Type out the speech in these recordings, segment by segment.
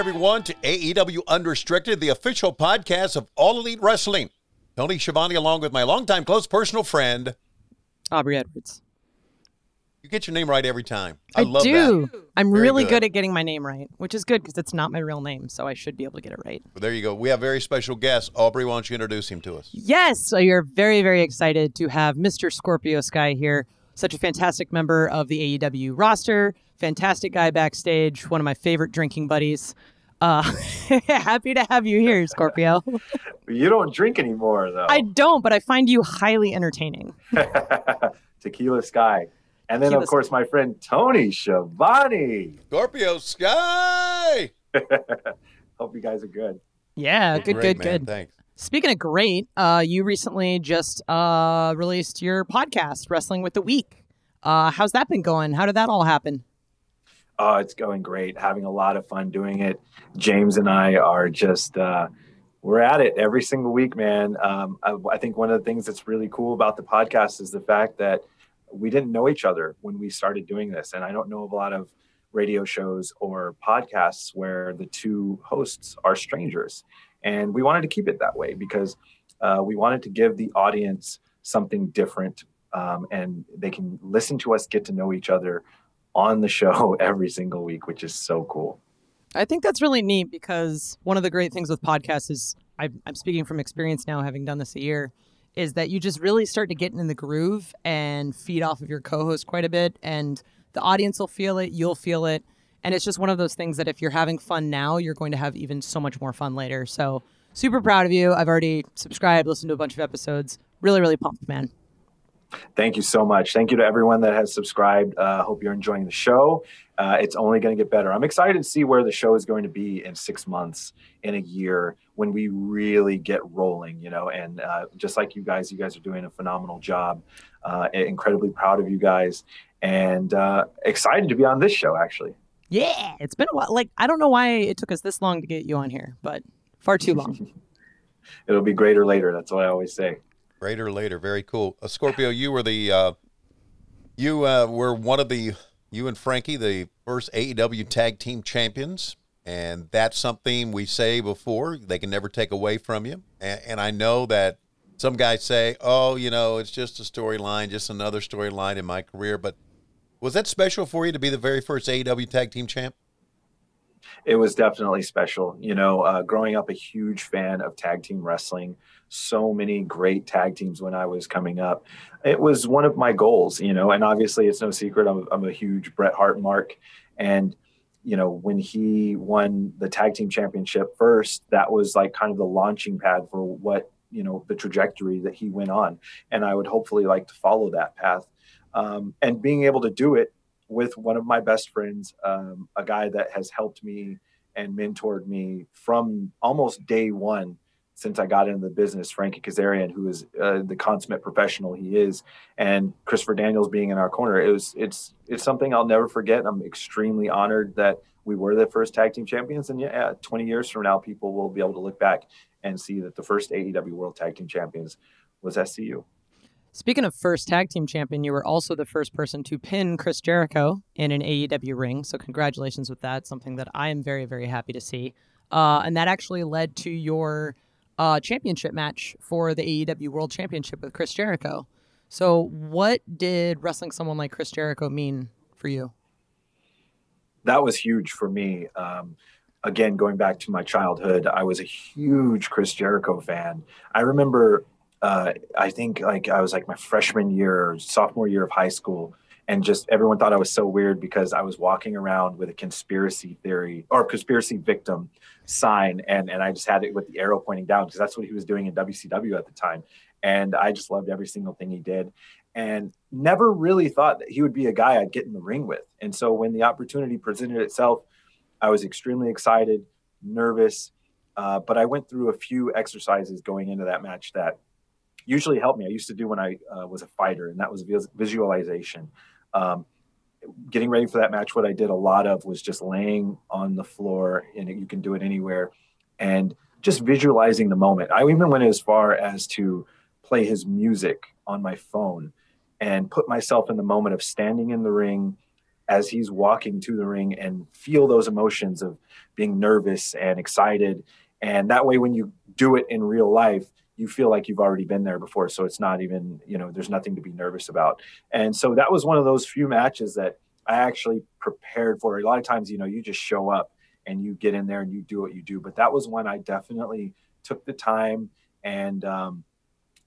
everyone, to AEW Unrestricted, the official podcast of All Elite Wrestling. Tony Schiavone, along with my longtime close personal friend, Aubrey Edwards. You get your name right every time. I love do. that. I'm really good at getting my name right, which is good because it's not my real name, so I should be able to get it right. Well, there you go. We have very special guests. Aubrey, why don't you introduce him to us? Yes, so you're very, very excited to have Mr. Scorpio Sky here. Such a fantastic member of the AEW roster, fantastic guy backstage, one of my favorite drinking buddies. Happy to have you here, Scorpio. You don't drink anymore, though. I don't, but I find you highly entertaining. Tequila Sky. And then, of course, my friend Tony Schiavone. Scorpio Sky! Hope you guys are good. Yeah, good. Thanks. Speaking of great, you recently just released your podcast, Wrestling with the Week. How's that been going? How did that all happen? Oh, it's going great. Having a lot of fun doing it. James and I are just, we're at it every single week, man. I think one of the things that's really cool about the podcast is the fact that we didn't know each other when we started doing this. And I don't know of a lot of radio shows or podcasts where the two hosts are strangers. And we wanted to keep it that way because we wanted to give the audience something different, and they can listen to us get to know each other on the show every single week, which is so cool. I think that's really neat because one of the great things with podcasts is, I'm speaking from experience now, having done this a year, is that you just really start to get in the groove and feed off of your co-host quite a bit, and the audience will feel it, you'll feel it, and it's just one of those things that if you're having fun now, you're going to have even so much more fun later. So super proud of you. I've already subscribed, listened to a bunch of episodes. Really, really pumped, man. Thank you so much. Thank you to everyone that has subscribed. Hope you're enjoying the show. It's only going to get better. I'm excited to see where the show is going to be in 6 months, in a year, when we really get rolling, and just like you guys are doing a phenomenal job. Incredibly proud of you guys, and excited to be on this show, actually. Yeah, it's been a while. I don't know why it took us this long to get you on here, but far too long. It'll be greater later. That's what I always say. Greater later. Very cool. Scorpio, you were were one of you and Frankie, the first AEW tag team champions. And that's something we say before, they can never take away from you. And I know that some guys say, oh, it's just a storyline, just another storyline in my career. But was that special for you to be the very first AEW tag team champ? It was definitely special. Growing up a huge fan of tag team wrestling, so many great tag teams when I was coming up. It was one of my goals, and obviously it's no secret I'm a huge Bret Hart mark. And, when he won the tag team championship first, that was like kind of the launching pad for what, the trajectory that he went on. And I would hopefully like to follow that path. And being able to do it with one of my best friends, a guy that has helped me and mentored me from almost day one since I got into the business, Frankie Kazarian, who is the consummate professional he is, and Christopher Daniels being in our corner. It's something I'll never forget. I'm extremely honored that we were the first tag team champions. And 20 years from now, people will be able to look back and see that the first AEW World Tag Team Champions was SCU. Speaking of first tag team champion, you were also the first person to pin Chris Jericho in an AEW ring. So congratulations with that. Something that I am very, very happy to see. And that actually led to your championship match for the AEW World Championship with Chris Jericho. So what did wrestling someone like Chris Jericho mean for you? That was huge for me. Again, going back to my childhood, I was a huge Chris Jericho fan. I remember I think I was my freshman year or sophomore year of high school, and just everyone thought I was so weird because I was walking around with a conspiracy theory or conspiracy victim sign, and I just had it with the arrow pointing down because that's what he was doing in WCW at the time. And I just loved every single thing he did, and never really thought that he would be a guy I'd get in the ring with. And so when the opportunity presented itself, I was extremely excited, nervous, but I went through a few exercises going into that match that usually helped me. I used to do when I was a fighter, and that was visualization. Getting ready for that match, what I did a lot of was just laying on the floor, and you can do it anywhere, and just visualizing the moment. I even went as far as to play his music on my phone and put myself in the moment of standing in the ring as he's walking to the ring and feel those emotions of being nervous and excited. And that way, when you do it in real life, you feel like you've already been there before. So it's not even, there's nothing to be nervous about. And so that was one of those few matches that I actually prepared for. A lot of times, you just show up and you get in there and you do what you do. But that was one I definitely took the time and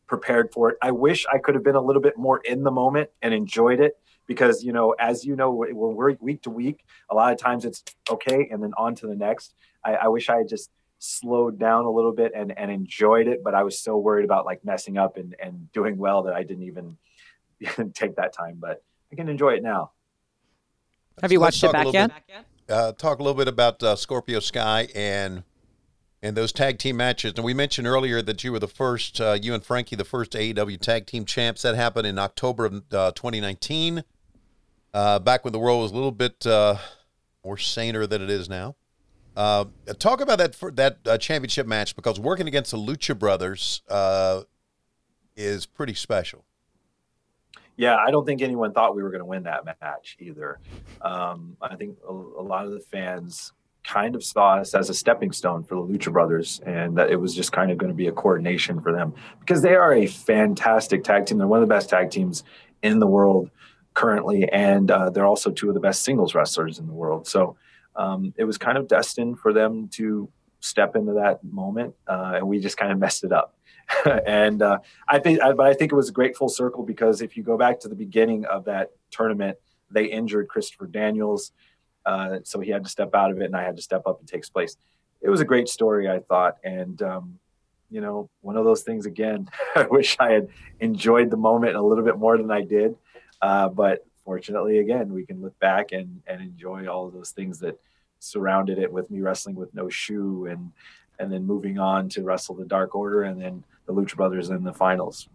prepared for it. I wish I could have been a little bit more in the moment and enjoyed it because, as you know, we're week to week. A lot of times it's okay, and then on to the next. I wish I had just slowed down a little bit and enjoyed it, but I was so worried about like messing up and doing well that I didn't even take that time. But I can enjoy it now. Have you watched it back yet? Talk a little bit about Scorpio Sky and those tag team matches. And we mentioned earlier that you were the first, you and Frankie, the first AEW tag team champs. That happened in October of 2019, back when the world was a little bit more saner than it is now. Talk about that championship match, because working against the Lucha Brothers is pretty special. Yeah, I don't think anyone thought we were going to win that match either. I think a lot of the fans kind of saw us as a stepping stone for the Lucha Brothers, and that it was just kind of going to be a coordination for them, because they are a fantastic tag team. They're one of the best tag teams in the world currently, and they're also two of the best singles wrestlers in the world. So it was kind of destined for them to step into that moment, and we just kind of messed it up. And I think it was a great full circle, because if you go back to the beginning of that tournament, they injured Christopher Daniels, so he had to step out of it, and I had to step up and take place. It was a great story, I thought, and one of those things again. I wish I had enjoyed the moment a little bit more than I did, but fortunately, again, we can look back and enjoy all of those things that surrounded it, with me wrestling with no shoe and then moving on to wrestle the Dark Order and then the Lucha Brothers in the finals.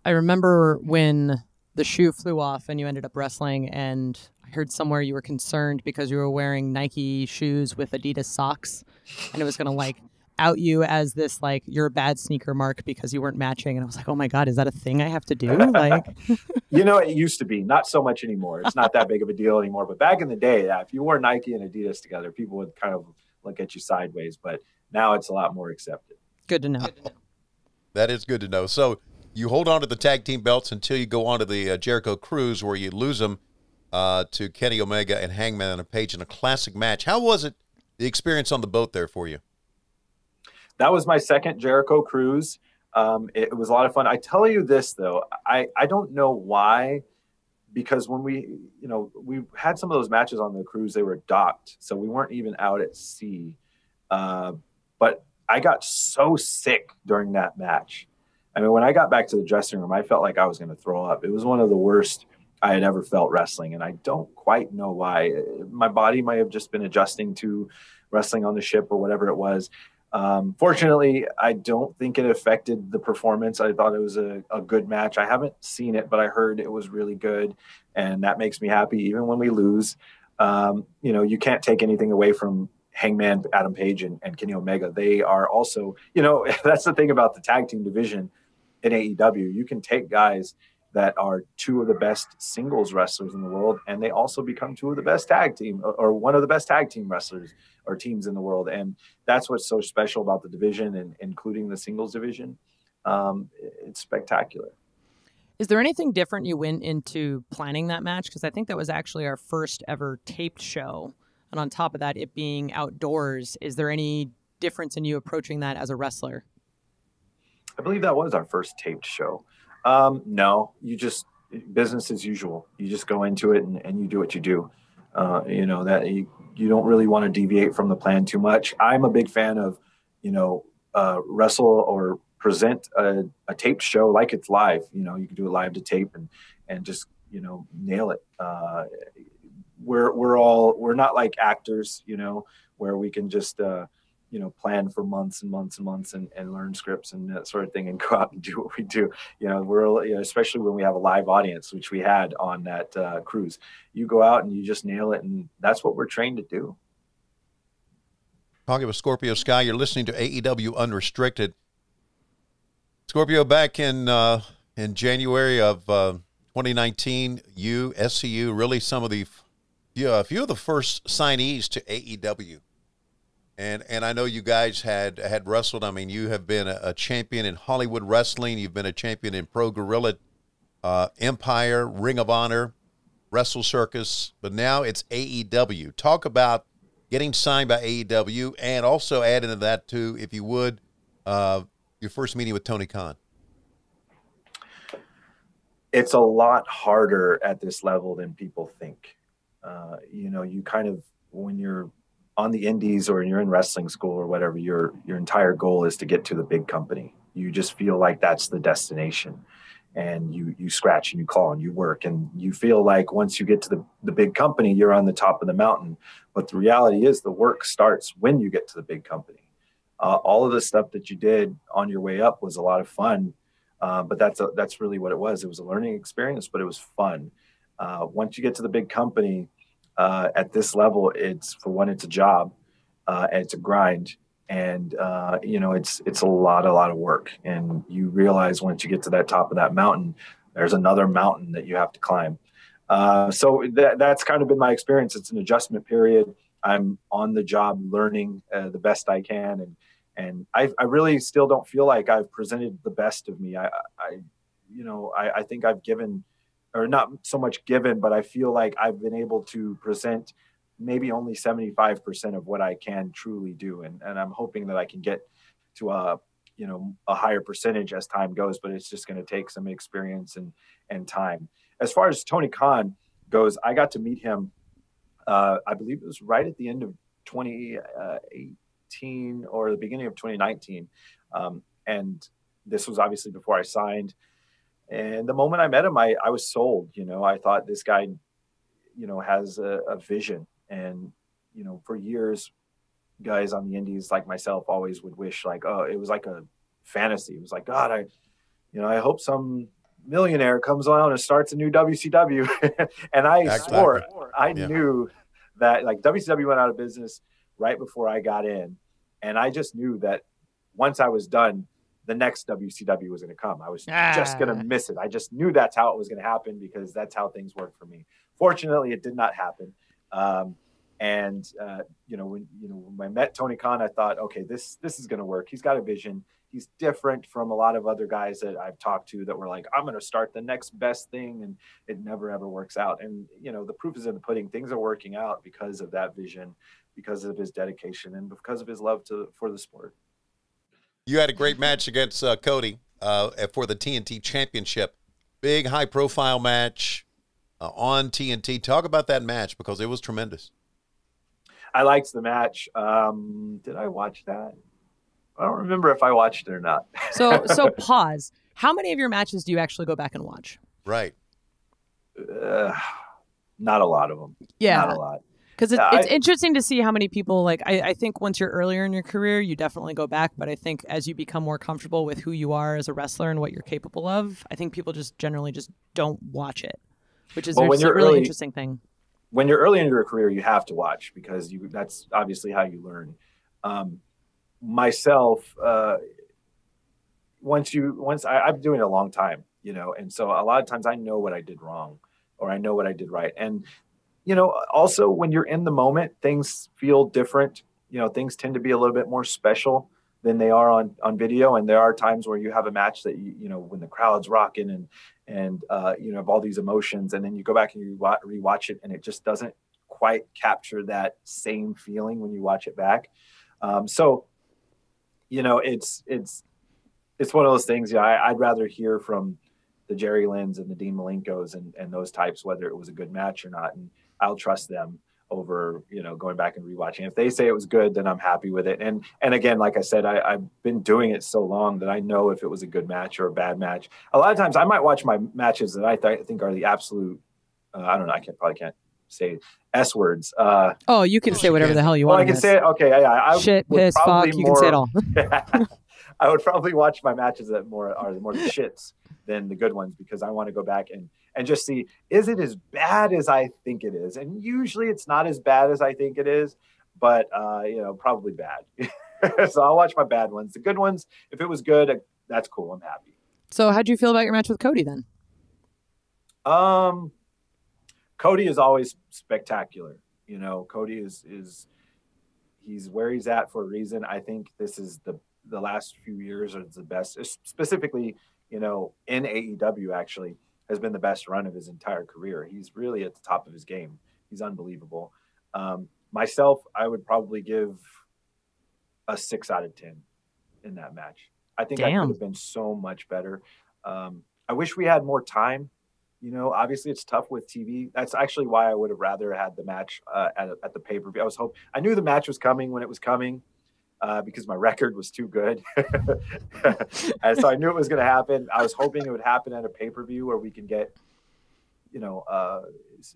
I remember when the shoe flew off and you ended up wrestling, and I heard somewhere you were concerned because you were wearing Nike shoes with Adidas socks, and it was going to out you as this, you're a bad sneaker mark because you weren't matching. And I was like, oh my God, is that a thing I have to do? It used to be, not so much anymore. It's not that big of a deal anymore. But back in the day, if you wore Nike and Adidas together, people would kind of look at you sideways. But now it's a lot more accepted. Good to know. That is good to know. So you hold on to the tag team belts until you go on to the Jericho Cruise, where you lose them to Kenny Omega and Hangman Page in a classic match. How was it, the experience on the boat there for you? That was my second Jericho Cruise. It was a lot of fun. I tell you this, though, I don't know why, because when we had some of those matches on the cruise, they were docked, so we weren't even out at sea. But I got so sick during that match. I mean, when I got back to the dressing room, I felt like I was going to throw up. It was one of the worst I had ever felt wrestling, and I don't quite know why. My body might have just been adjusting to wrestling on the ship or whatever it was. Fortunately, I don't think it affected the performance. I thought it was a good match. I haven't seen it, but I heard it was really good, and that makes me happy. Even when we lose, you can't take anything away from Hangman Adam Page and Kenny Omega. They are also, that's the thing about the tag team division in AEW. You can take guys that are two of the best singles wrestlers in the world, and they also become two of the best tag team, or one of the best tag team wrestlers or teams in the world. And that's what's so special about the division, and including the singles division. It's spectacular. Is there anything different you went into planning that match? Because I think that was actually our first ever taped show. And on top of that, it being outdoors, is there any difference in you approaching that as a wrestler? I believe that was our first taped show. No, you just, business as usual. You just go into it and you do what you do. That you don't really want to deviate from the plan too much. I'm a big fan of, wrestle or present a taped show like it's live. You can do it live to tape and just, nail it. We're not like actors, where we can just, plan for months and months and months and learn scripts and that sort of thing and go out and do what we do. We're, especially when we have a live audience, which we had on that cruise, you go out and you just nail it. And that's what we're trained to do. Talking with Scorpio Sky, you're listening to AEW Unrestricted. Scorpio, back in January of 2019, SCU, really some of the Yeah, a few of the first signees to AEW. And I know you guys had wrestled. I mean, you have been a champion in Hollywood wrestling. You've been a champion in Pro Guerrilla, Empire, Ring of Honor, Wrestle Circus. But now it's AEW. Talk about getting signed by AEW, and also add into that too, if you would, your first meeting with Tony Khan. It's a lot harder at this level than people think. You kind of, when you're on the indies or you're in wrestling school or whatever, your entire goal is to get to the big company. You just feel like that's the destination, and you scratch and you claw and you work, and you feel like once you get to the big company, you're on the top of the mountain. But the reality is the work starts when you get to the big company. All of the stuff that you did on your way up was a lot of fun. But that's really what it was. It was a learning experience, but it was fun. Once you get to the big company, at this level, it's a job, and it's a grind, and it's a lot of work. And you realize once you get to that top of that mountain, there's another mountain that you have to climb. So that's kind of been my experience. It's an adjustment period. I'm on the job learning the best I can, and I really still don't feel like I've presented the best of me. I think I've given, or not so much given, but I feel like I've been able to present maybe only 75% of what I can truly do. And I'm hoping that I can get to a higher percentage as time goes, but it's just going to take some experience and time. As far as Tony Khan goes, I got to meet him, I believe it was right at the end of 2018 or the beginning of 2019. And this was obviously before I signed. And the moment I met him, I was sold. I thought this guy, has a vision. And, for years, guys on the indies like myself always would wish it was like a fantasy. It was like, God, I hope some millionaire comes on and starts a new WCW. And I swore, I knew that WCW went out of business right before I got in. And I just knew that once I was done, the next WCW was going to come. I was just going to miss it. I just knew that's how it was going to happen, because that's how things work for me. Fortunately, it did not happen. When I met Tony Khan, I thought, okay, this is going to work. He's got a vision. He's different from a lot of other guys that I've talked to that were like, I'm going to start the next best thing. And it never, ever works out. And, the proof is in the pudding. Things are working out because of that vision, because of his dedication, and because of his love for the sport. You had a great match against Cody for the TNT Championship. Big, high-profile match on TNT. Talk about that match, because it was tremendous. I liked the match. Did I watch that? I don't remember if I watched it or not. So pause. How many of your matches do you actually go back and watch? Right. Not a lot of them. Yeah. Not a lot. Because it's interesting to see how many people, I think once you're earlier in your career, you definitely go back. But I think as you become more comfortable with who you are as a wrestler and what you're capable of, I think people just generally just don't watch it, which is a really interesting thing. When you're early in your career, you have to watch, because that's obviously how you learn. Myself, I've been doing it a long time, and so a lot of times I know what I did wrong, or I know what I did right. And also when you're in the moment, things feel different. Things tend to be a little bit more special than they are on video. And there are times where you have a match that, when the crowd's rocking and have all these emotions, and then you go back and you rewatch it, and it just doesn't quite capture that same feeling when you watch it back. It's one of those things. I'd rather hear from the Jerry Lynn's and the Dean Malenkos and those types, whether it was a good match or not. And I'll trust them over, going back and rewatching. If they say it was good, then I'm happy with it. And again, like I said, I've been doing it so long that I know if it was a good match or a bad match. A lot of times I might watch my matches that I think are the absolute, I don't know, I can't say S words. You can say whatever the hell you want. I can say it. Okay. Yeah. Shit, piss, fuck. You can say it all. I would probably watch my matches that are more the shits than the good ones, because I want to go back and just see, is it as bad as I think it is? And usually it's not as bad as I think it is, but probably bad. So I'll watch my bad ones. The good ones, if it was good, that's cool. I'm happy. So how'd you feel about your match with Cody then? Cody is always spectacular. You know, Cody is he's where he's at for a reason. I think this is the last few years are the best, specifically, you know, in AEW actually has been the best run of his entire career. He's really at the top of his game. He's unbelievable. Myself, I would probably give a 6 out of 10 in that match. I think I could have been so much better. I wish we had more time. You know, obviously it's tough with TV. That's actually why I would have rather had the match at the pay-per-view. I knew the match was coming when it was coming because my record was too good. And so I knew it was going to happen. I was hoping it would happen at a pay-per-view where we can get, you know,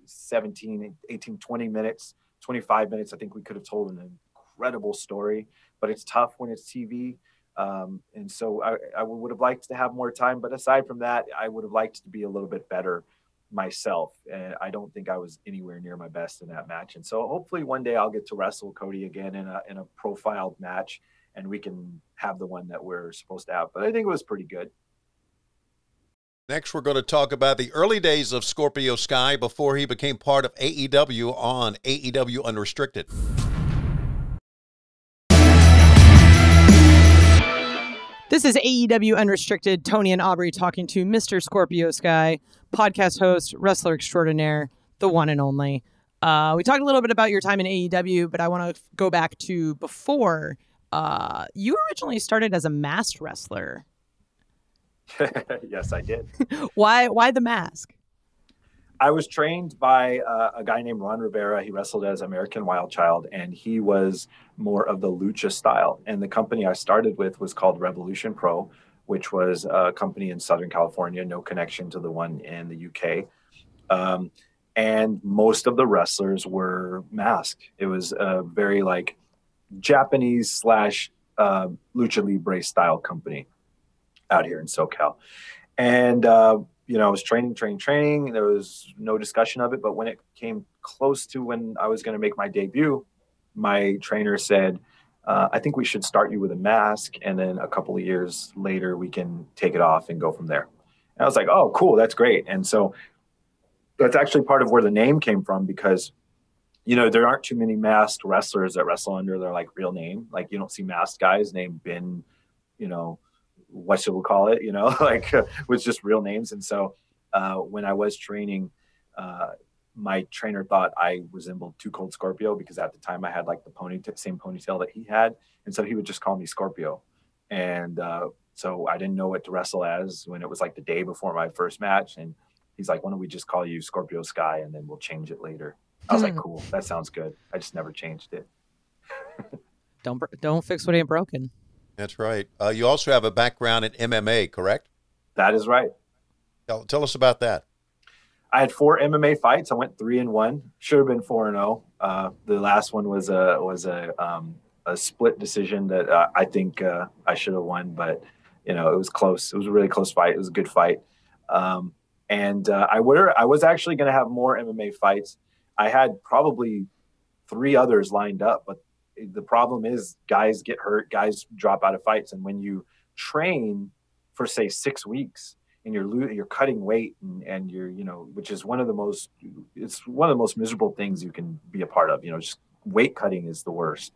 17, 18, 20 minutes, 25 minutes. I think we could have told an incredible story, but it's tough when it's TV. And so I would have liked to have more time, but aside from that, I would have liked to be a little bit better myself. And I don't think I was anywhere near my best in that match. And so hopefully one day I'll get to wrestle Cody again in a profiled match and we can have the one that we're supposed to have. But I think it was pretty good. Next, we're going to talk about the early days of Scorpio Sky before he became part of AEW on AEW Unrestricted. This is AEW Unrestricted. Tony and Aubrey talking to Mr. Scorpio Sky, podcast host, wrestler extraordinaire, the one and only. We talked a little bit about your time in AEW, but I want to go back to before. You originally started as a masked wrestler. Yes, I did. Why the mask? I was trained by a guy named Ron Rivera. He wrestled as American Wild Child, and he was more of the lucha style. And the company I started with was called Revolution Pro, which was a company in Southern California, no connection to the one in the UK. And most of the wrestlers were masked. It was a very like Japanese / Lucha Libre style company out here in SoCal. And, you know, I was training. There was no discussion of it. But when it came close to when I was going to make my debut, my trainer said, I think we should start you with a mask. And then a couple of years later, we can take it off and go from there. And I was like, oh, cool. That's great. And so that's actually part of where the name came from, because, you know, there aren't too many masked wrestlers that wrestle under their like real name. Like you don't see masked guys named Ben, you know, what should we call it, you know, like with just real names. And so when I was training, my trainer thought I resembled Too Cold Scorpio, because at the time I had like the same ponytail that he had. And so he would just call me Scorpio. And so I didn't know what to wrestle as when it was like the day before my first match. And he's like, why don't we just call you Scorpio Sky and then we'll change it later. I was like, cool, that sounds good. I just never changed it. Don't fix what ain't broken. That's right. You also have a background in MMA, correct? That is right. Tell us about that. I had 4 MMA fights. I went 3-1. Should have been 4-0. The last one was a split decision that I think I should have won, but you know, it was close. It was a really close fight. It was a good fight. And I was actually going to have more MMA fights. I had probably 3 others lined up, but the problem is guys get hurt, guys drop out of fights. And when you train for say 6 weeks and you're cutting weight and you're, you know, which is one of the most miserable things you can be a part of, you know, just weight cutting is the worst,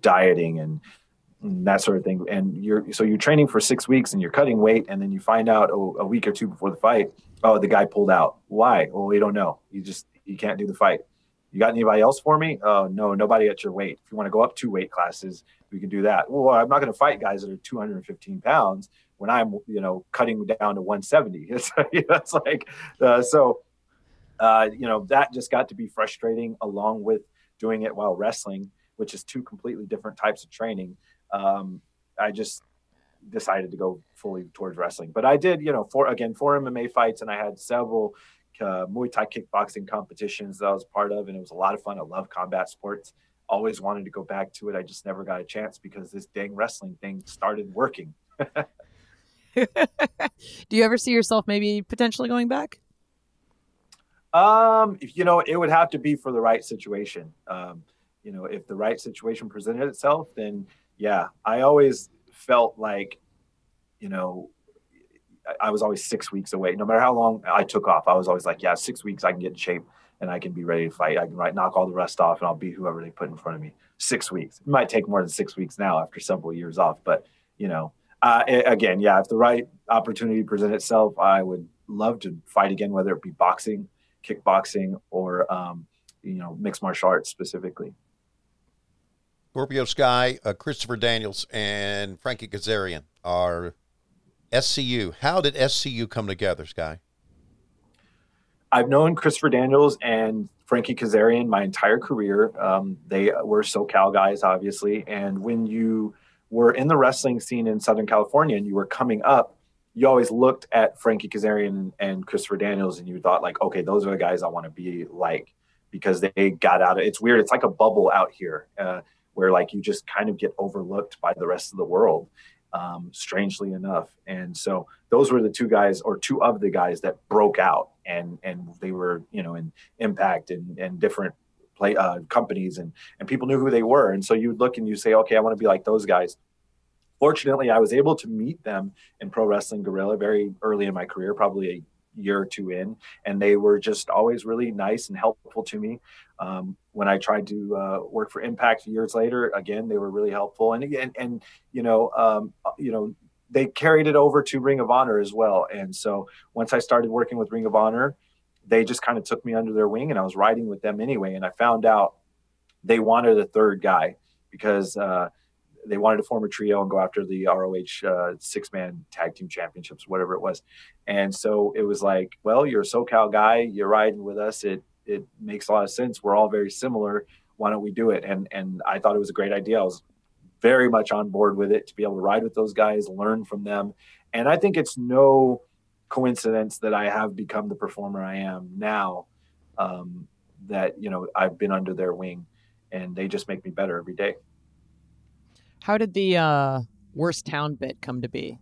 dieting and that sort of thing. And you're training for 6 weeks and you're cutting weight. And then you find out a week or 2 before the fight, oh, the guy pulled out. Why? Well, we don't know. You can't do the fight. You got anybody else for me? Oh, no, nobody at your weight. If you want to go up 2 weight classes, we can do that. Well, I'm not going to fight guys that are 215 pounds when I'm, you know, cutting down to 170. It's like, you know, that just got to be frustrating, along with doing it while wrestling, which is 2 completely different types of training. I just decided to go fully towards wrestling. But I did, you know, 4 MMA fights, and I had several Muay Thai kickboxing competitions that I was part of, and it was a lot of fun. I love combat sports. Always wanted to go back to it. I just never got a chance because this dang wrestling thing started working. Do you ever see yourself maybe potentially going back? You know, it would have to be for the right situation. You know, if the right situation presented itself, then yeah. I always felt like, you know, I was always 6 weeks away. No matter how long I took off, I was always like, yeah, 6 weeks, I can get in shape and I can be ready to fight. I can knock all the rest off and I'll beat whoever they put in front of me. 6 weeks. It might take more than 6 weeks now after several years off. But, again, yeah, if the right opportunity presents itself, I would love to fight again, whether it be boxing, kickboxing, or, mixed martial arts specifically. Scorpio Sky, Christopher Daniels, and Frankie Kazarian are SCU. How did SCU come together, Sky? I've known Christopher Daniels and Frankie Kazarian my entire career. They were SoCal guys, obviously. And when you were in the wrestling scene in Southern California and you were coming up, you always looked at Frankie Kazarian and Christopher Daniels and you thought like, okay, those are the guys I want to be like, because they got out of it's weird. It's like a bubble out here where like you just kind of get overlooked by the rest of the world. Strangely enough. And so those were the two of the guys that broke out and they were, in Impact and different companies and people knew who they were. And so you would look and you say, okay, I want to be like those guys. Fortunately, I was able to meet them in Pro Wrestling Guerrilla very early in my career, probably a year or two in, and they were just always really nice and helpful to me. When I tried to work for Impact years later, again, they were really helpful. And they carried it over to Ring of Honor as well. And so once I started working with Ring of Honor, they just kind of took me under their wing and I was riding with them anyway. And I found out they wanted a third guy because they wanted to form a trio and go after the ROH 6-man tag team championships, whatever it was. And so it was like, well, you're a SoCal guy, you're riding with us. It makes a lot of sense. We're all very similar. Why don't we do it? And I thought it was a great idea. I was very much on board with it to be able to ride with those guys, learn from them. And I think it's no coincidence that I have become the performer I am now, that, I've been under their wing and they just make me better every day. How did the worst town bit come to be?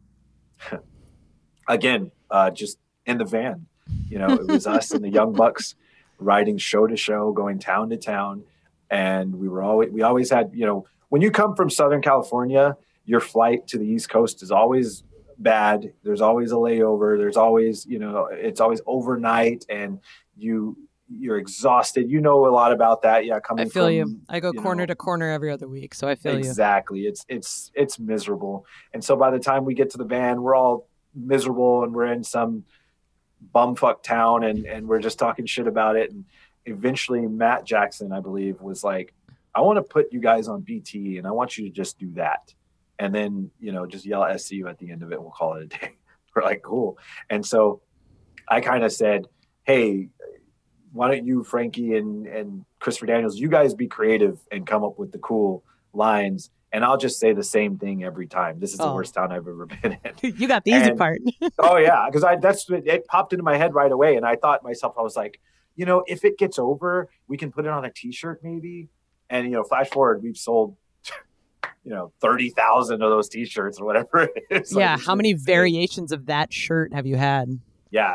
Again, just in the van. It was us and the Young Bucks riding show to show, going town to town. And we always had, when you come from Southern California, your flight to the East Coast is always bad. There's always a layover. There's always, it's always overnight and you're exhausted. You know a lot about that. Yeah. I feel you. I go corner to corner every other week. So I feel exactly. you. It's miserable. And so by the time we get to the van, we're all miserable and we're in some bumfuck town and we're just talking shit about it. And eventually Matt Jackson, I believe, was like, I want to put you guys on BT and I want you to just do that. And then, just yell SCU at the end of it. We'll call it a day. We're like, cool. And so I kind of said, hey, why don't you, Frankie and Christopher Daniels, you guys be creative and come up with the cool lines. And I'll just say the same thing every time. This is the worst town I've ever been in. You got the easy part. Oh yeah. Cause it popped into my head right away. And I thought myself, I was like, if it gets over, we can put it on a t-shirt maybe. And, flash forward, we've sold, 30,000 of those t-shirts or whatever it is. Yeah. How many variations of that shirt have you had? Yeah,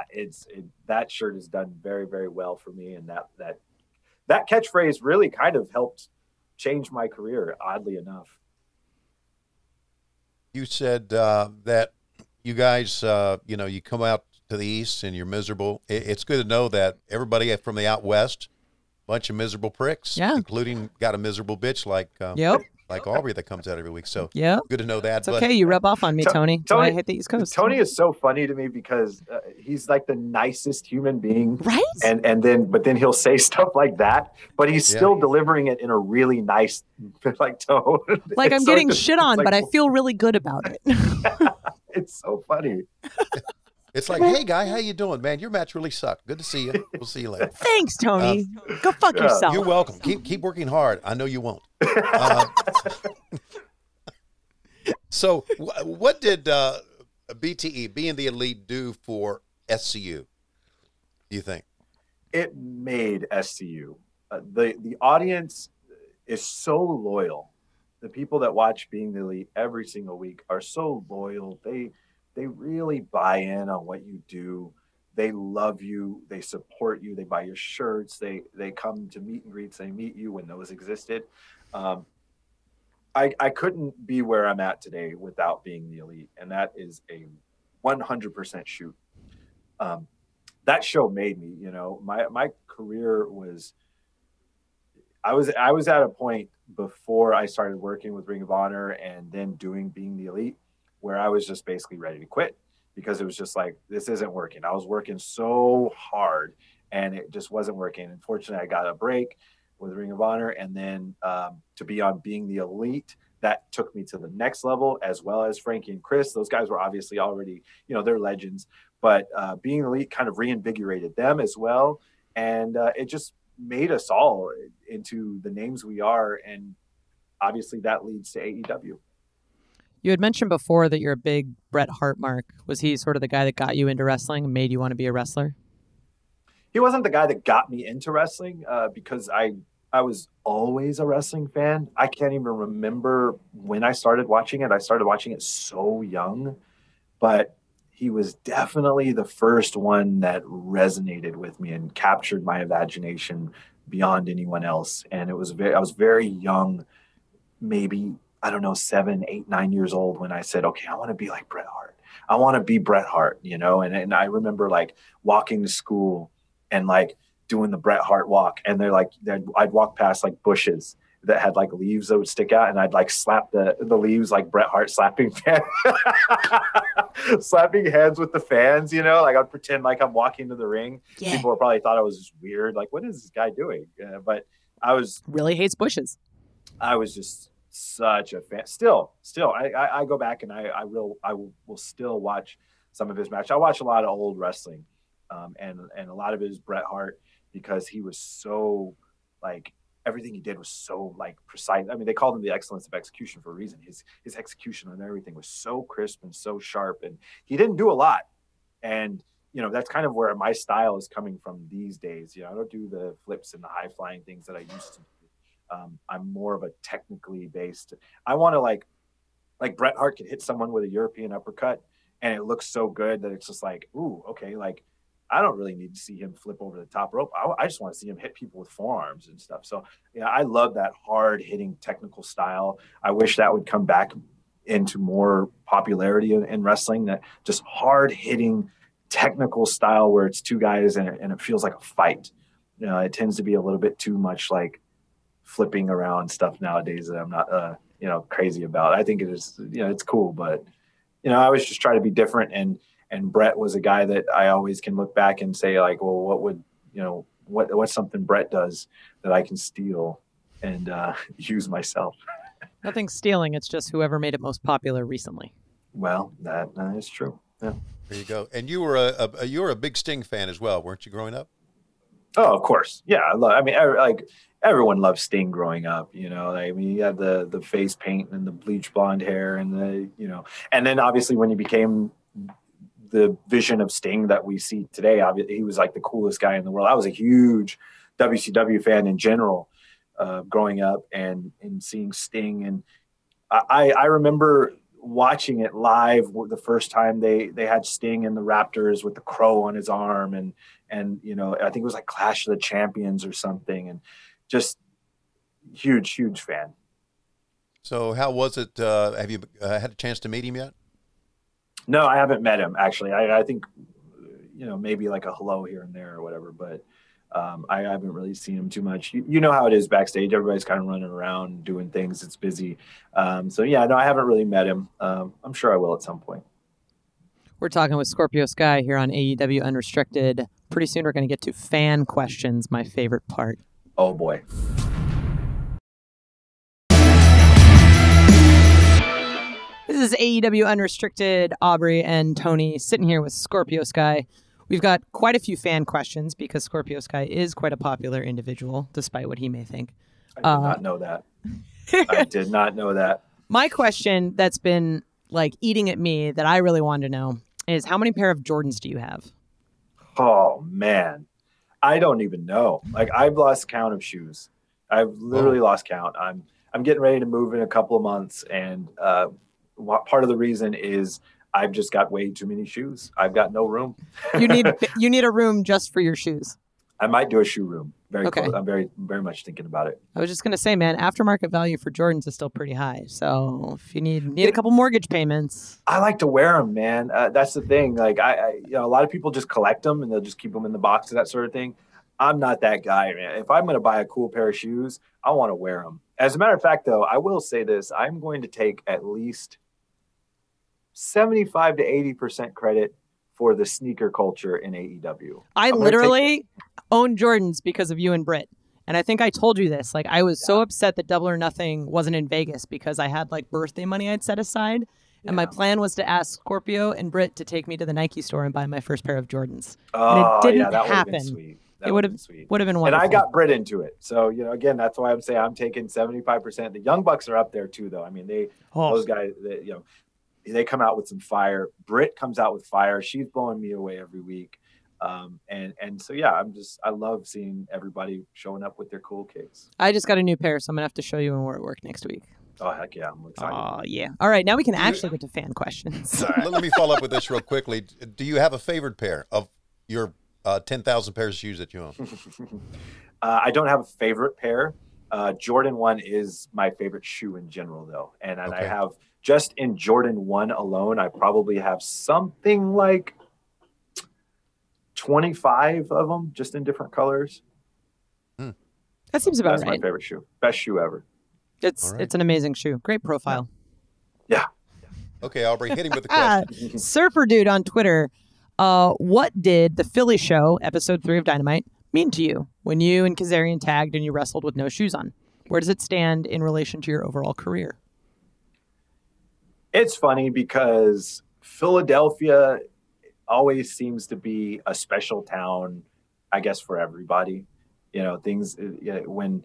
that shirt has done very, very well for me. And that catchphrase really kind of helped change my career, oddly enough. You said that you guys, you come out to the East and you're miserable. It's good to know that everybody from the out West, bunch of miserable pricks, including got a miserable bitch like like Aubrey that comes out every week. So good to know that. It's okay. You rub off on me, Tony. I hate the East Coast. Tony is so funny to me because he's like the nicest human being. Right. But then he'll say stuff like that, but he's still delivering it in a really nice tone. Like I'm getting shit on, but I feel really good about it. It's so funny. It's like, hey, guy, how you doing, man? Your match really sucked. Good to see you. We'll see you later. Thanks, Tony. Go fuck yourself. You're welcome. Keep working hard. I know you won't. So what did BTE, being the elite, do for SCU, do you think? It made SCU. The audience is so loyal. The people that watch Being the Elite every single week are so loyal. They really buy in on what you do. They love you. They support you. They buy your shirts. They come to meet and greets. They meet you when those existed. I couldn't be where I'm at today without Being the Elite. And that is a 100% shoot. That show made me, my career was, I was at a point before I started working with Ring of Honor and then being the Elite, where I was just basically ready to quit because it was just like, this isn't working. I was working so hard and it just wasn't working. Unfortunately, I got a break with Ring of Honor, and then to be on Being the Elite, that took me to the next level, as well as Frankie and Chris. Those guys were obviously already, they're legends, but Being the Elite kind of reinvigorated them as well. And it just made us all into the names we are. And obviously that leads to AEW. You had mentioned before that you're a big Bret Hart mark. Was he sort of the guy that got you into wrestling and made you want to be a wrestler? He wasn't the guy that got me into wrestling because I was always a wrestling fan. I can't even remember when I started watching it. I started watching it so young, but he was definitely the first one that resonated with me and captured my imagination beyond anyone else. And I was very young, maybe, I don't know, 7, 8, 9 years old when I said, okay, I want to be like Bret Hart. I want to be Bret Hart, and I remember like walking to school and like doing the Bret Hart walk. And I'd walk past like bushes that had like leaves that would stick out, and I'd like slap the leaves like Bret Hart slapping slapping hands with the fans, like I'd pretend like I'm walking to the ring. Yeah. People probably thought I was just weird. Like, what is this guy doing? But I was really hates bushes. I was just such a fan. Still, I go back and I will still watch some of his matches. I watch a lot of old wrestling, and a lot of it is Bret Hart because he was so like, everything he did was so like precise. I mean, they called him the excellence of execution for a reason. His execution on everything was so crisp and so sharp, and he didn't do a lot. And that's kind of where my style is coming from these days. I don't do the flips and the high flying things that I used to do. I'm more of a technically based. I want to like Bret Hart could hit someone with a European uppercut, and it looks so good that it's just like, ooh, okay, like I don't really need to see him flip over the top rope. I just want to see him hit people with forearms and stuff. So I love that hard hitting technical style. I wish that would come back into more popularity in wrestling, that just hard hitting technical style where it's two guys and it feels like a fight. It tends to be a little bit too much like flipping around stuff nowadays that I'm not, crazy about. I think it is, it's cool, but, I always just try to be different. And Bret was a guy that I always can look back and say like, well, what would, what's something Bret does that I can steal and use myself? Nothing stealing. It's just whoever made it most popular recently. Well, that is true. Yeah. There you go. And you were a big Sting fan as well, weren't you, growing up? Oh, of course. Yeah. Everyone loved Sting growing up, you had the face paint and the bleach blonde hair and and then obviously when he became the vision of Sting that we see today, obviously he was like the coolest guy in the world. I was a huge WCW fan in general, growing up and seeing Sting. And I remember watching it live the first time they had Sting in the Raptors with the crow on his arm. And I think it was like Clash of the Champions or something. And just huge fan. So how was it? Have you had a chance to meet him yet? No, I haven't met him actually. I think, maybe like a hello here and there or whatever, but I haven't really seen him too much. You know how it is backstage. Everybody's kind of running around doing things. It's busy. So yeah, no, I haven't really met him. I'm sure I will at some point. We're talking with Scorpio Sky here on AEW Unrestricted. Pretty soon we're going to get to fan questions, my favorite part. Oh boy. This is AEW Unrestricted. Aubrey and Tony sitting here with Scorpio Sky. We've got quite a few fan questions because Scorpio Sky is quite a popular individual, despite what he may think. I did not know that. I did not know that. My question that's been like eating at me that I really wanted to know is how many pair of Jordans do you have? Oh, man. I don't even know. Like, I've lost count of shoes. I've literally lost count. I'm getting ready to move in a couple of months, and part of the reason is I've just got way too many shoes. I've got no room. You need a room just for your shoes. I might do a shoe room. Very Okay. close. I'm very, very much thinking about it. I was just going to say, man, aftermarket value for Jordans is still pretty high. So if you need a couple mortgage payments. I like to wear them, man. That's the thing. Like a lot of people just collect them and they'll just keep them in the box and that sort of thing. I'm not that guy, man. If I'm going to buy a cool pair of shoes, I want to wear them. As a matter of fact, though, I will say this. I'm going to take at least 75 to 80% credit for the sneaker culture in AEW. I literally own Jordans because of you and Britt. And I think I told you this. Like, I was so upset that Double or Nothing wasn't in Vegas because I had like birthday money I'd set aside. And my plan was to ask Scorpio and Britt to take me to the Nike store and buy my first pair of Jordans. Oh, and it didn't that happen. Been sweet. It would have been wonderful. And I got Britt into it. So, again, that's why I'm saying I'm taking 75%. The Young Bucks are up there too, though. I mean, those guys, they come out with some fire. Britt comes out with fire. She's blowing me away every week. And so, yeah, I love seeing everybody showing up with their cool kicks. I just got a new pair, so I'm going to have to show you when we're at work next week. Oh, heck yeah. I'm excited. Oh, yeah. All right. Now we can actually get to fan questions. Right. Let me follow up with this real quickly. Do you have a favorite pair of your 10,000 pairs of shoes that you own? I don't have a favorite pair. Jordan 1 is my favorite shoe in general, though. And I have, just in Jordan 1 alone, I probably have something like 25 of them, just in different colors. That seems about right. That's my favorite shoe. Best shoe ever. It's an amazing shoe. Great profile. Yeah. Okay, Aubrey, hit him with the question. Surfer Dude on Twitter. What did the Philly show, episode 3 of Dynamite, mean to you when you and Kazarian tagged and you wrestled with no shoes on? Where does it stand in relation to your overall career? It's funny because Philadelphia always seems to be a special town, I guess, for everybody. When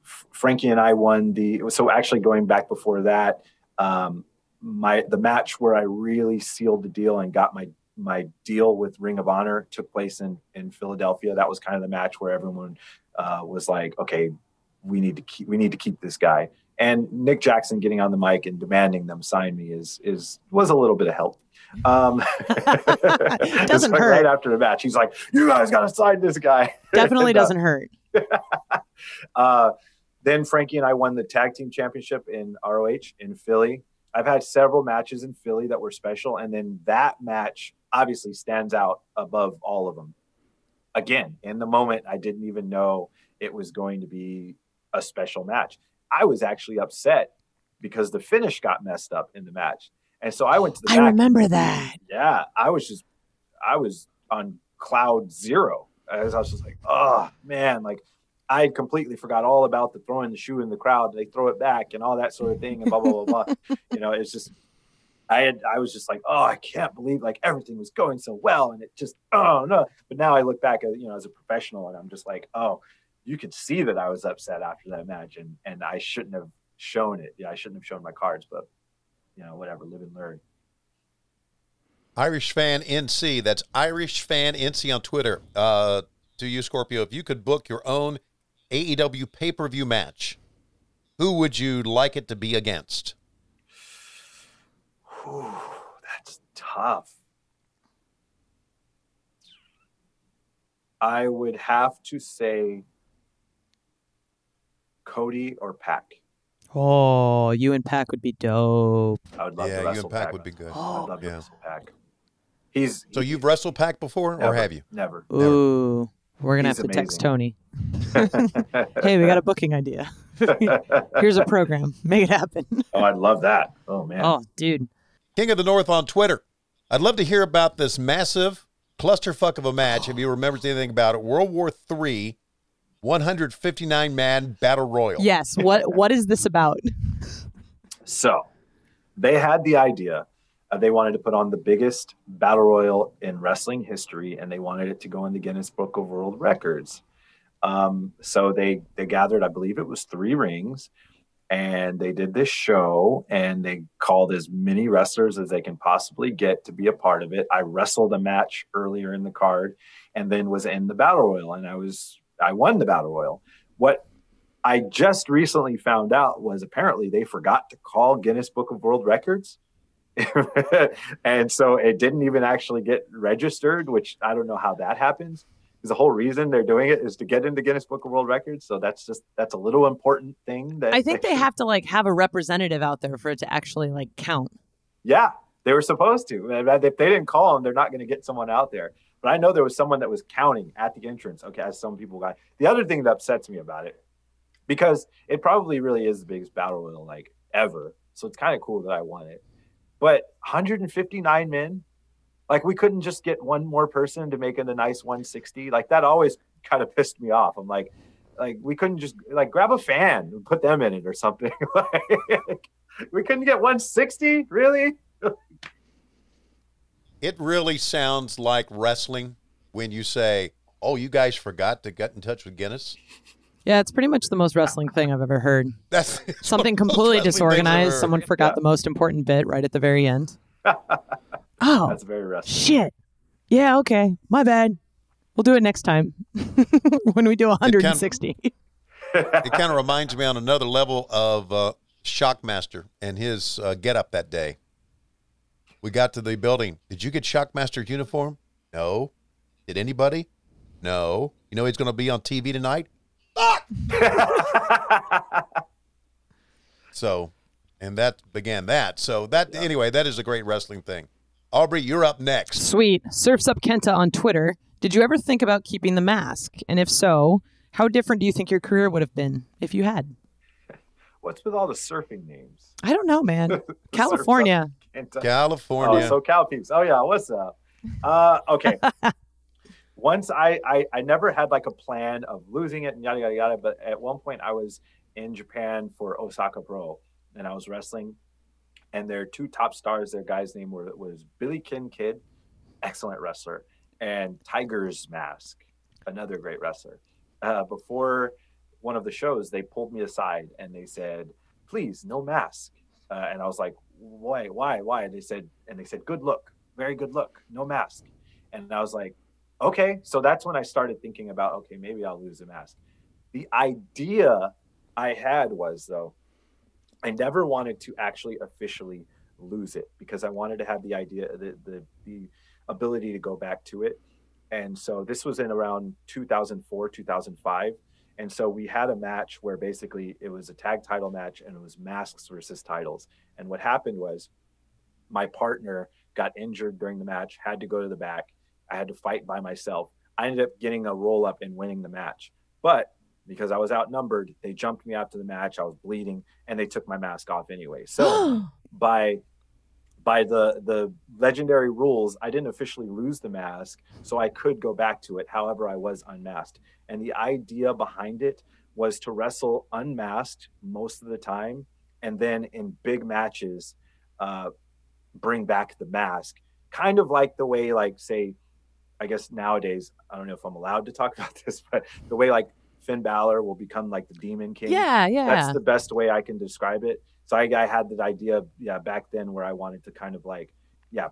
Frankie and I won so actually going back before that, the match where I really sealed the deal and got my deal with Ring of Honor took place in Philadelphia. That was kind of the match where everyone was like, okay, we need to keep this guy. And Nick Jackson getting on the mic and demanding them sign me was a little bit of help. Doesn't hurt. Right after the match, he's like, "You guys got to sign this guy." Definitely doesn't hurt. Then Frankie and I won the tag team championship in ROH in Philly. I've had several matches in Philly that were special, and then that match obviously stands out above all of them. Again, in the moment, I didn't even know it was going to be a special match. I was actually upset because the finish got messed up in the match. And so I went to the back. I remember that. Yeah, I was on cloud zero. I was just like, oh, man, like I completely forgot all about the throwing the shoe in the crowd. They throw it back and all that sort of thing and blah, blah, blah, blah. It's just, I was just like, oh, I can't believe like everything was going so well. And it just, oh, no. But now I look back at, as a professional and I'm just like, oh, you could see that I was upset after that match and I shouldn't have shown it. Yeah, I shouldn't have shown my cards, but whatever, live and learn. Irish Fan NC, that's Irish Fan NC on Twitter. To you, Scorpio, if you could book your own AEW pay-per-view match, who would you like it to be against? Whew, that's tough. I would have to say Cody or Pac. Oh, you and Pac would be dope. I would love to wrestle you and Pac would be good. I'd love to wrestle Pac. So you've wrestled Pac before, never, or have you? Never. Ooh, we're going to have to amazing. text Tony. Hey, we got a booking idea. Here's a program. Make it happen. Oh, I'd love that. Oh, man. Oh, dude. King of the North on Twitter. I'd love to hear about this massive clusterfuck of a match, if you remember anything about it. World War III, 159-man battle royal. Yes. What is this about? So they had the idea. They wanted to put on the biggest battle royal in wrestling history, and they wanted it to go in the Guinness Book of World Records. So they gathered, I believe it was 3 rings, and they did this show, and they called as many wrestlers as they can possibly get to be a part of it. I wrestled a match earlier in the card and then was in the battle royal, and I won the battle royal. What I just recently found out was apparently they forgot to call Guinness Book of World Records. And so it didn't even actually get registered, which I don't know how that happens. the whole reason they're doing it is to get into Guinness Book of World Records. So that's a little important thing that I think they have to like have a representative out there for it to actually like count. Yeah, they were supposed to. If they didn't call them, they're not going to get someone out there. But I know there was someone that was counting at the entrance. Okay, as some people got. The other thing that upsets me about it, because it probably really is the biggest battle royal like ever. So it's kind of cool that I won it. But 159 men. Like, we couldn't just get one more person to make it a nice 160. Like, that always kind of pissed me off. I'm like, we couldn't just, like, grab a fan and put them in it or something. Like, we couldn't get 160? Really? It really sounds like wrestling when you say, oh, you guys forgot to get in touch with Guinness. Yeah, it's pretty much the most wrestling thing I've ever heard. That's something completely disorganized. Someone forgot the most important bit right at the very end. Oh, that's very wrestling. Shit. Yeah, okay. My bad. We'll do it next time when we do 160. It kind of reminds me on another level of Shockmaster and his get-up that day. We got to the building. Did you get Shockmaster's uniform? No. Did anybody? No. You know he's going to be on TV tonight? Fuck! So, and that began that. So anyway, that is a great wrestling thing. Aubrey, you're up next. Sweet. Surfs Up Kenta on Twitter. Did you ever think about keeping the mask? And if so, how different do you think your career would have been if you had? What's with all the surfing names? I don't know, man. California. California. Oh, so Cal peeps. Oh, yeah. What's up? Okay. Once I never had like a plan of losing it and yada, yada, yada. But at one point I was in Japan for Osaka Pro and I was wrestling. And their two top stars, their guy's name was Billy Kid, excellent wrestler, and Tiger's Mask, another great wrestler. Before one of the shows, they pulled me aside and they said, please, no mask. And I was like, why? And they said, good look, very good look, no mask. And I was like, okay. So that's when I started thinking about, okay, maybe I'll lose the mask. The idea I had was, though, I never wanted to actually officially lose it because I wanted to have the idea, the ability to go back to it. And so this was in around 2004, 2005. And so we had a match where basically it was a tag title match and it was masks versus titles. And what happened was my partner got injured during the match, had to go to the back. I had to fight by myself. I ended up getting a roll up and winning the match. But because I was outnumbered, they jumped me after the match. I was bleeding, and they took my mask off anyway. So by the legendary rules, I didn't officially lose the mask, so I could go back to it. However, I was unmasked. And the idea behind it was to wrestle unmasked most of the time, and then in big matches, bring back the mask. Kind of like the way, like, say, I guess nowadays, I don't know if I'm allowed to talk about this, but the way, like, Finn Balor will become like the Demon King. Yeah. That's the best way I can describe it. So I had that idea, back then where I wanted to kind of like,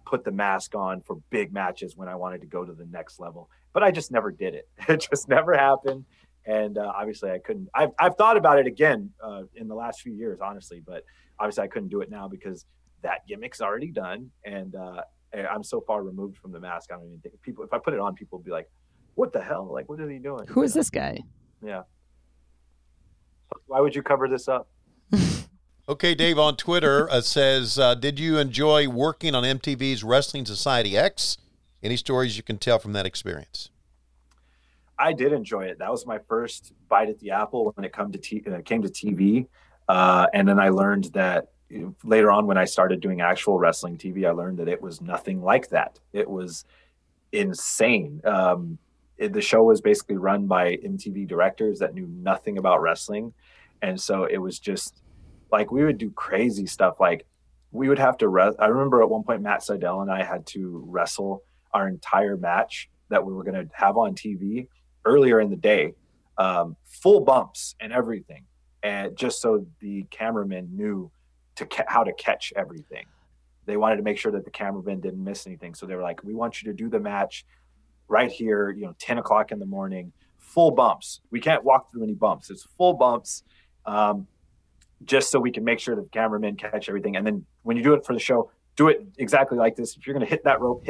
put the mask on for big matches when I wanted to go to the next level. But I just never did it. It just never happened. And obviously I couldn't. I've thought about it again in the last few years, honestly. But obviously I couldn't do it now because that gimmick's already done. And I'm so far removed from the mask. I don't even think people, if I put it on, people will be like, what the hell? Like, what are they doing? Who is this guy? Yeah. Why would you cover this up? Okay, Dave on Twitter says, did you enjoy working on MTV's Wrestling Society X? Any stories you can tell from that experience? I did enjoy it. That was my first bite at the apple when it came to TV. And then I learned that later on when I started doing actual wrestling TV, I learned that it was nothing like that. It was insane. The show was basically run by MTV directors that knew nothing about wrestling. And so it was just like, we would do crazy stuff. Like we would have to, I remember at one point, Matt Seidel and I had to wrestle our entire match that we were going to have on TV earlier in the day, full bumps and everything. And just so the cameraman knew how to catch everything. They wanted to make sure that the cameraman didn't miss anything. So they were like, we want you to do the match right here, 10 o'clock in the morning, full bumps. We can't walk through any bumps. It's full bumps, just so we can make sure that the cameramen catch everything. And then when you do it for the show, do it exactly like this. If you're going to hit that rope,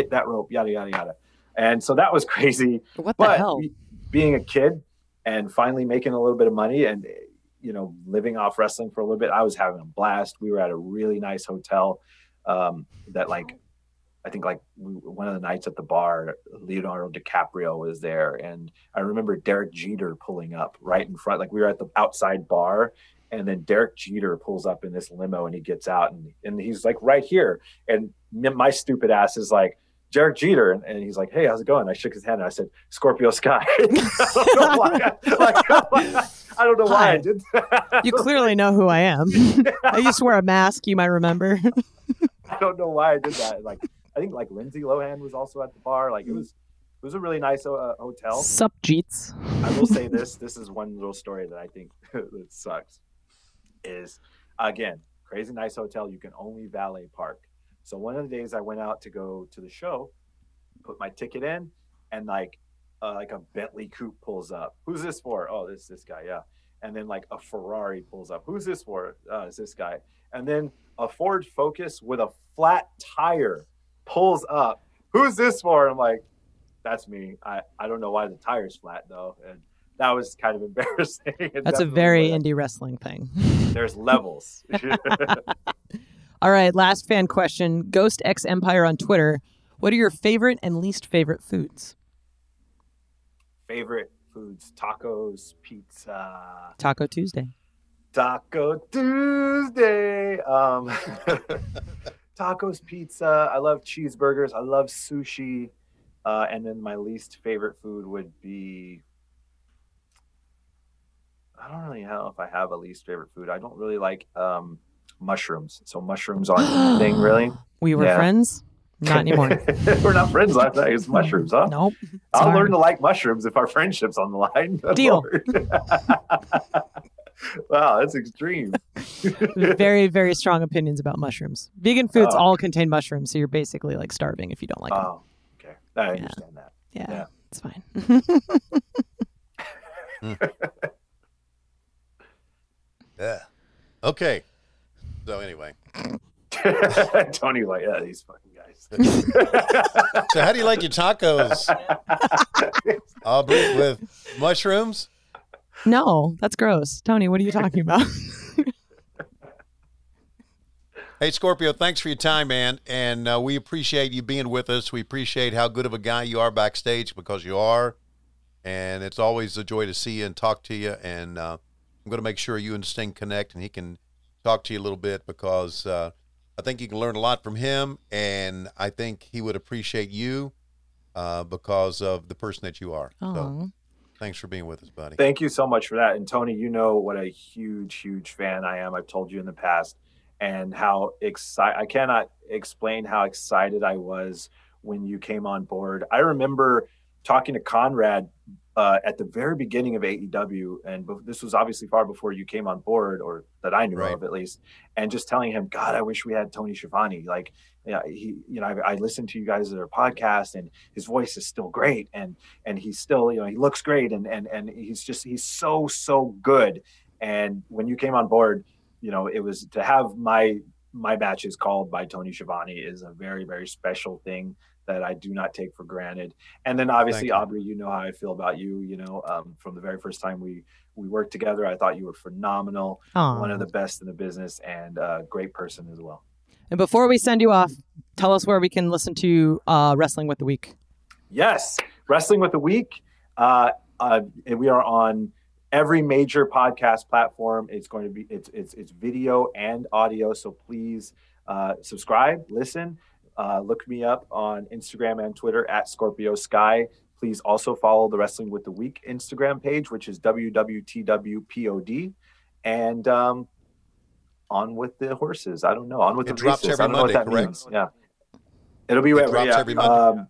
yada, yada, yada. And so that was crazy. What the hell? Being a kid and finally making a little bit of money and, living off wrestling for a little bit, I was having a blast. We were at a really nice hotel that I think one of the nights at the bar, Leonardo DiCaprio was there. And I remember Derek Jeter pulling up right in front. Like we were at the outside bar and then Derek Jeter pulls up in this limo and he gets out and he's like right here. And my stupid ass is like, Derek Jeter. And he's like, hey, how's it going? I shook his hand and I said, Scorpio Sky. I don't know why. I don't know why I did that. You clearly know who I am. I used to wear a mask, you might remember. I don't know why I did that. I think Lindsay Lohan was also at the bar. It was a really nice hotel. Sup, Jeets. I will say this is one little story that I think that sucks is, again, crazy nice hotel. You can only valet park. So one of the days I went out to go to the show, put my ticket in, and a Bentley coupe pulls up. Who's this for? Oh, this guy, yeah. And then a Ferrari pulls up. Who's this for? It's this guy. And then a Ford Focus with a flat tire pulls up. Who's this for? And I'm like, that's me. I don't know why the tire's flat though. And that was kind of embarrassing. That's a very indie wrestling thing. There's levels. All right, last fan question. Ghost X Empire on Twitter. What are your favorite and least favorite foods? Favorite foods: tacos, pizza. Taco Tuesday. Taco Tuesday. Tacos, pizza. I love cheeseburgers. I love sushi. And then my least favorite food would be, I don't really know if I have a least favorite food. I don't really like mushrooms. So mushrooms aren't anything really. We were friends? Not anymore. We're not friends last night. It's mushrooms, huh? Nope. I'll learn to like mushrooms if our friendship's on the line. Deal. Wow, that's extreme. Very, very strong opinions about mushrooms. Vegan foods all contain mushrooms, so you're basically starving if you don't like them. Oh, okay. I understand that. Yeah, it's fine. Yeah. Okay. So anyway. Tony's like, yeah, these fucking guys. So how do you like your tacos? Aubrey, with mushrooms? No, that's gross. Tony, what are you talking about? Hey, Scorpio, thanks for your time, man. And we appreciate you being with us. We appreciate how good of a guy you are backstage, because you are. And it's always a joy to see you and talk to you. And I'm going to make sure you and Sting connect and he can talk to you a little bit, because I think you can learn a lot from him. And I think he would appreciate you because of the person that you are. Aww. So thanks for being with us, buddy. Thank you so much for that. And Tony, you know what a huge, huge fan I am. I've told you in the past. And how I cannot explain how excited I was when you came on board. I remember talking to Conrad at the very beginning of AEW, and this was obviously far before you came on board, or that I knew of at least, and just telling him, God, I wish we had Tony Schiavone. I listened to you guys' podcast, and his voice is still great, and he's still, he looks great, and he's so good. And when you came on board, it was to have my matches called by Tony Schiavone is a very, very special thing that I do not take for granted. And then obviously, Aubrey, you know how I feel about you, from the very first time we worked together. I thought you were phenomenal, one of the best in the business, and a great person as well. And before we send you off, tell us where we can listen to Wrestling with the Week. Yes, Wrestling with the Week. We are on every major podcast platform. It's going to be it's video and audio, so please subscribe, listen, look me up on Instagram and Twitter at Scorpio Sky. Please also follow the Wrestling with the Week Instagram page, which is WWTWPOD, and on with the horses. I don't know, on with the drops races. every Monday, correct? Means. Yeah, it'll be every Monday.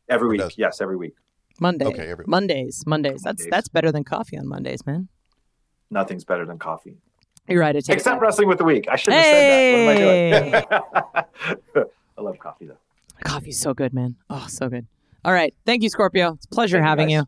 Every week. Yes, every week. Monday. Okay, Mondays. That's better than coffee on Mondays, man. Nothing's better than coffee. You're right. Except Wrestling with the Week. I shouldn't have said that. What am I doing? I love coffee, though. Coffee's so good, man. Oh, so good. All right. Thank you, Scorpio. It's a pleasure having you.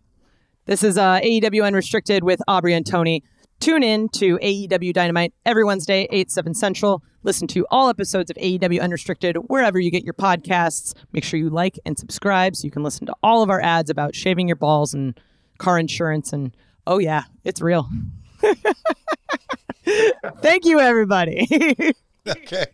This is AEW Unrestricted with Aubrey and Tony. Tune in to AEW Dynamite every Wednesday, 8, 7 Central. Listen to all episodes of AEW Unrestricted wherever you get your podcasts. Make sure you like and subscribe so you can listen to all of our ads about shaving your balls and car insurance. And, oh, yeah, it's real. Thank you, everybody. Okay.